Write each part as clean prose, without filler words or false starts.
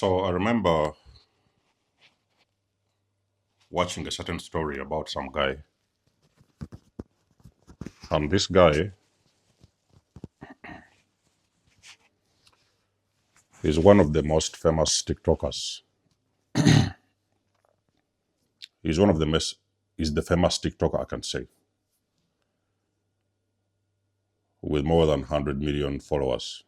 So I remember watching a certain story about some guy, and this guy is one of the most famous TikTokers. He's one of the most is the famous TikToker I can say, with more than 100 million followers.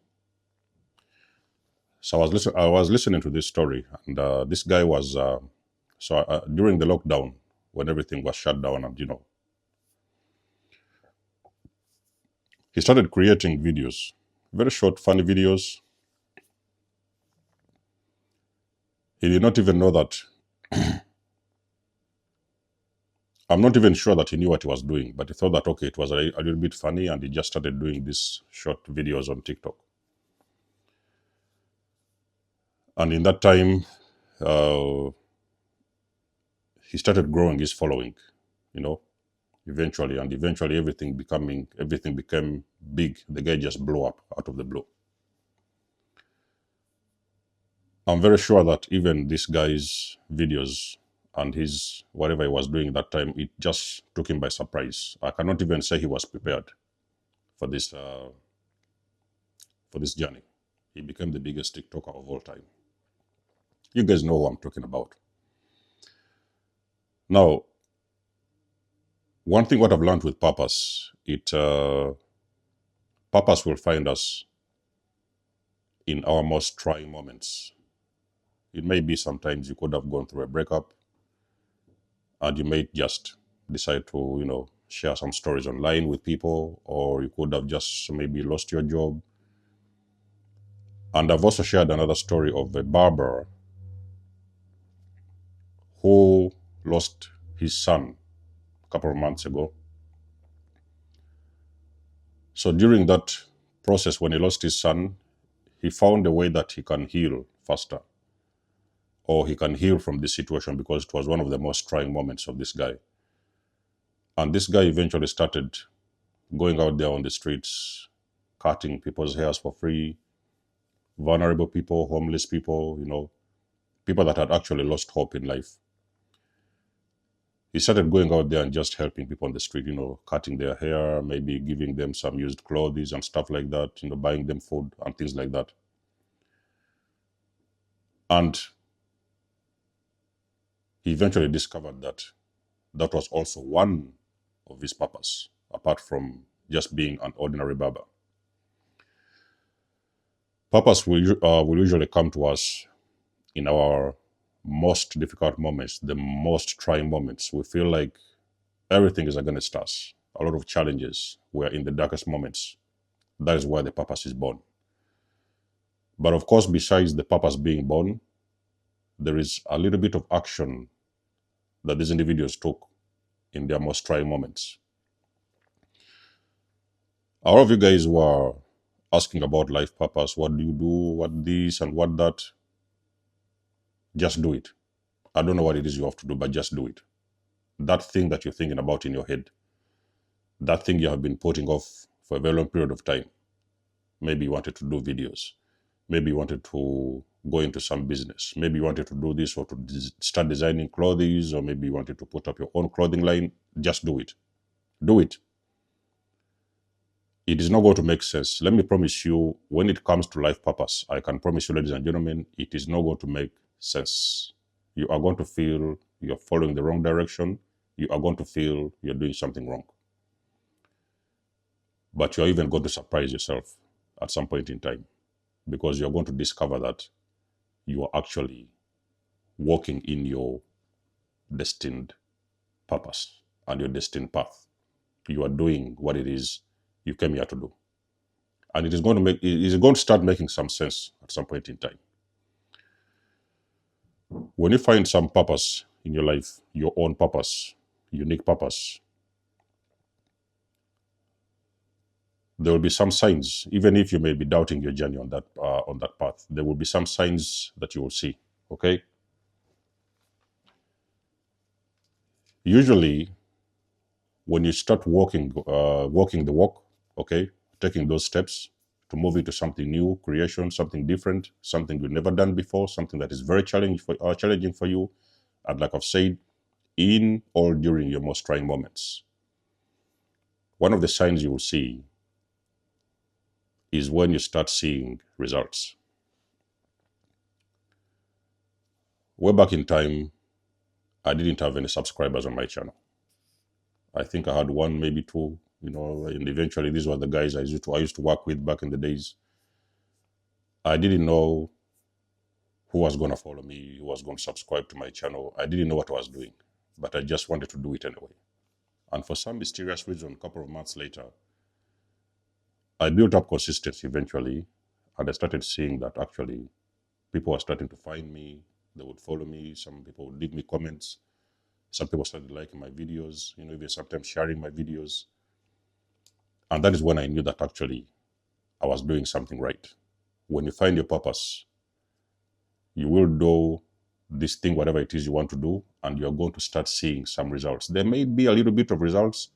So I was listening to this story, and this guy was during the lockdown when everything was shut down, and he started creating videos, very short, funny videos. He did not even know that. I'm not even sure that he knew what he was doing, but he thought that, okay, it was a little bit funny, and he just started doing these short videos on TikTok. And in that time, he started growing his following, eventually, and eventually everything became big. The guy just blew up out of the blue. I'm very sure that even this guy's videos and his whatever he was doing that time, it just took him by surprise. I cannot even say he was prepared for this journey. He became the biggest TikToker of all time. You guys know who I'm talking about. Now, one thing what I've learned with purpose, purpose will find us in our most trying moments. It may be sometimes you could have gone through a breakup, and you may just decide to, share some stories online with people, or you could have just maybe lost your job. And I've also shared another story of a barber who lost his son a couple of months ago. So during that process, when he lost his son, he found a way that he can heal faster, or he can heal from this situation, because it was one of the most trying moments of this guy. And this guy eventually started going out there on the streets, cutting people's hairs for free, vulnerable people, homeless people, people that had actually lost hope in life. He started going out there and just helping people on the street, cutting their hair, maybe giving them some used clothes and stuff like that, buying them food and things like that. And he eventually discovered that that was also one of his purpose, apart from just being an ordinary barber. Purpose will usually come to us in our most difficult moments, the most trying moments. We feel like everything is against us, a lot of challenges. We're in the darkest moments. That is where the purpose is born. But of course, besides the purpose being born, there is a little bit of action that these individuals took in their most trying moments. A lot of you guys were asking about life purpose. What do you do? What this and what that? Just do it. I don't know what it is you have to do, but just do it. That thing that you're thinking about in your head, that thing you have been putting off for a very long period of time. Maybe you wanted to do videos. Maybe you wanted to go into some business. Maybe you wanted to do this, or to start designing clothes, or maybe you wanted to put up your own clothing line. Just do it. Do it. It is not going to make sense. Let me promise you, when it comes to life purpose, I can promise you, ladies and gentlemen, it is not going to make sense. You are going to feel you're following the wrong direction. You are going to feel you're doing something wrong. But you're even going to surprise yourself at some point in time, because you're going to discover that you are actually walking in your destined purpose and your destined path. You are doing what it is you came here to do. And it is going to start making some sense at some point in time. When you find some purpose in your life, your own purpose, unique purpose, there will be some signs. Even if you may be doubting your journey on that path, there will be some signs that you will see. Okay. Usually, when you start walking the walk, okay, taking those steps to move into something new, creation, something different, something you've never done before, something that is very challenging for you. And like I've said, in or during your most trying moments. One of the signs you will see is when you start seeing results. Way back in time, I didn't have any subscribers on my channel. I think I had one, maybe two, and eventually these were the guys I used to work with back in the days. I didn't know who was going to follow me, who was going to subscribe to my channel. I didn't know what I was doing, but I just wanted to do it anyway. And for some mysterious reason, a couple of months later, I built up consistency eventually, and I started seeing that actually people were starting to find me. They would follow me. Some people would leave me comments. Some people started liking my videos, even sometimes sharing my videos. And that is when I knew that actually I was doing something right. When you find your purpose, you will do this thing, whatever it is you want to do, and you're going to start seeing some results. There may be a little bit of results,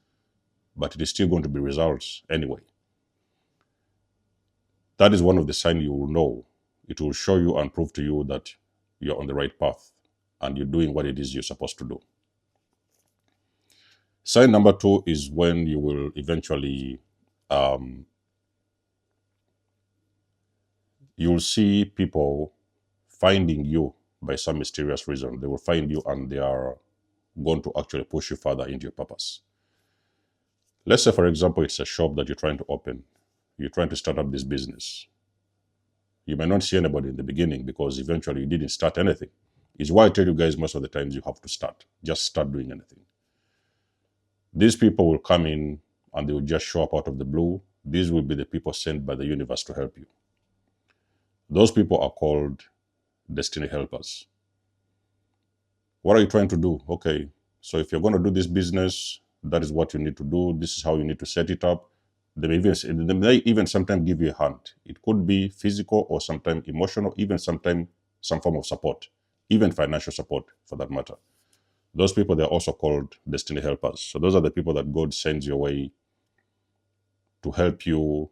but it is still going to be results anyway. That is one of the signs you will know. It will show you and prove to you that you're on the right path and you're doing what it is you're supposed to do. Sign number 2 is when you will eventually, you'll see people finding you by some mysterious reason. They will find you and they are going to actually push you further into your purpose. Let's say, for example, it's a shop that you're trying to open. You're trying to start up this business. You may not see anybody in the beginning because eventually you didn't start anything. It's why I tell you guys most of the times you have to start. Just start doing anything. These people will come in and they will just show up out of the blue. These will be the people sent by the universe to help you. Those people are called destiny helpers. What are you trying to do? Okay, so if you're going to do this business, that is what you need to do. This is how you need to set it up. They may even sometimes give you a hand. It could be physical or sometimes emotional, even sometimes some form of support, even financial support for that matter. Those people, they're also called destiny helpers. So those are the people that God sends your way to help you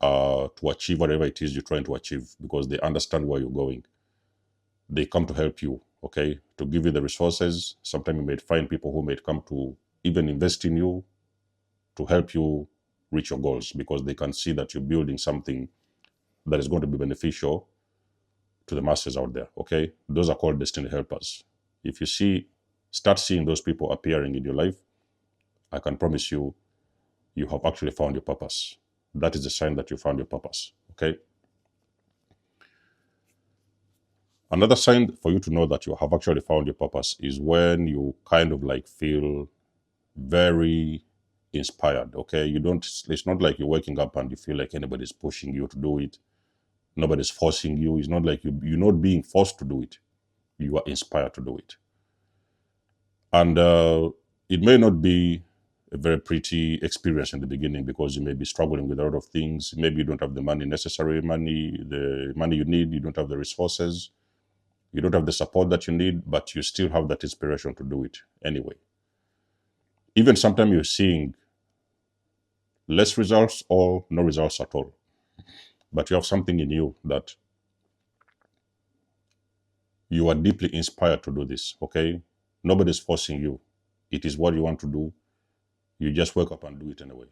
to achieve whatever it is you're trying to achieve, because they understand where you're going. They come to help you, okay, to give you the resources. Sometimes you may find people who may come to even invest in you to help you reach your goals, because they can see that you're building something that is going to be beneficial to the masses out there, okay? Those are called destiny helpers. If you start seeing those people appearing in your life, I can promise you, you have actually found your purpose. That is a sign that you found your purpose, okay? Another sign for you to know that you have actually found your purpose is when you kind of like feel very inspired, okay? It's not like you're waking up and you feel like anybody's pushing you to do it. Nobody's forcing you. It's not like you're not being forced to do it. You are inspired to do it. And it may not be a very pretty experience in the beginning, because you may be struggling with a lot of things. Maybe you don't have the money necessary, the money you need. You don't have the resources. You don't have the support that you need, but you still have that inspiration to do it anyway. Even sometimes you're seeing less results or no results at all, but you have something in you that you are deeply inspired to do this, okay? Nobody's forcing you. It is what you want to do. You just wake up and do it anyway.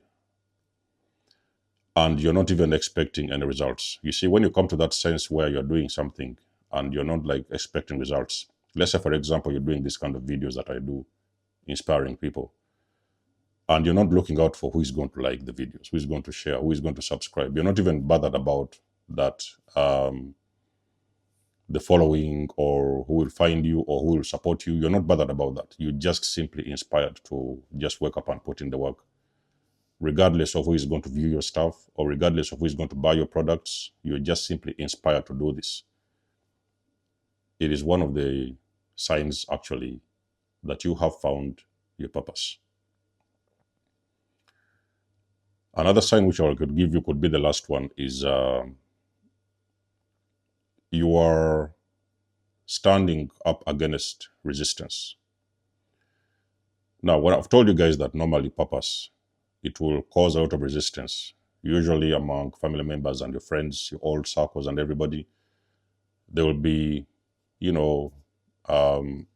And you're not even expecting any results. You see, when you come to that sense where you're doing something and you're not like expecting results, let's say, for example, you're doing this kind of videos that I do, inspiring people, and you're not looking out for who is going to like the videos, who is going to share, who is going to subscribe. You're not even bothered about that, the following, or who will find you or who will support you. You're not bothered about that. You're just simply inspired to just wake up and put in the work. Regardless of who is going to view your stuff or regardless of who is going to buy your products, you're just simply inspired to do this. It is one of the signs, actually, that you have found your purpose. Another sign which I could give you, could be the last one, is you are standing up against resistance. Now, when I've told you guys that normally purpose, it will cause a lot of resistance. usually among family members and your friends, your old circles and everybody. They will be, you know, um,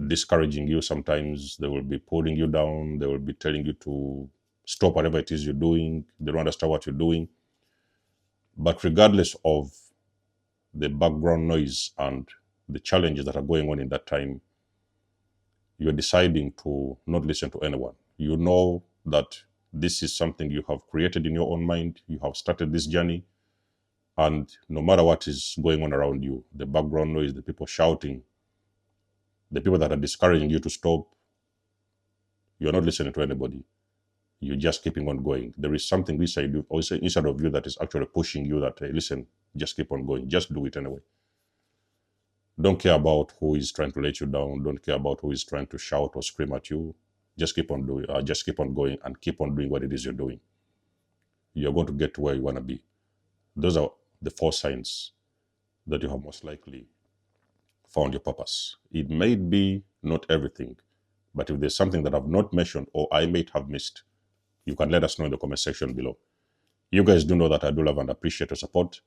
discouraging you sometimes. They will be pulling you down. They will be telling you to stop whatever it is you're doing. They don't understand what you're doing. But regardless of the background noise and the challenges that are going on in that time, you're deciding to not listen to anyone. You know that this is something you have created in your own mind. You have started this journey. And no matter what is going on around you, the background noise, the people shouting, the people that are discouraging you to stop, you're not listening to anybody. You're just keeping on going. There is something inside you, also inside of you, that is actually pushing you that, hey, listen, just keep on going. Just do it anyway. Don't care about who is trying to let you down. Don't care about who is trying to shout or scream at you. Just keep on doing. Just keep on going and keep on doing what it is you're doing. You're going to get to where you want to be. Those are the 4 signs that you have most likely found your purpose. It may be not everything, but if there's something that I've not mentioned or I may have missed, you can let us know in the comment section below. You guys do know that I do love and appreciate your support.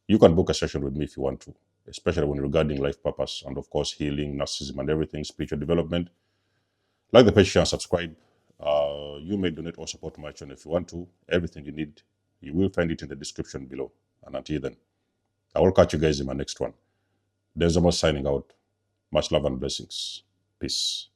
You can book a session with me if you want to, especially when regarding life purpose and, of course, healing, narcissism, and everything, spiritual development. Like the page, share, and subscribe. You may donate or support my channel if you want to. Everything you need, you will find it in the description below. And until then, I will catch you guys in my next one. There's almost signing out. Much love and blessings. Peace.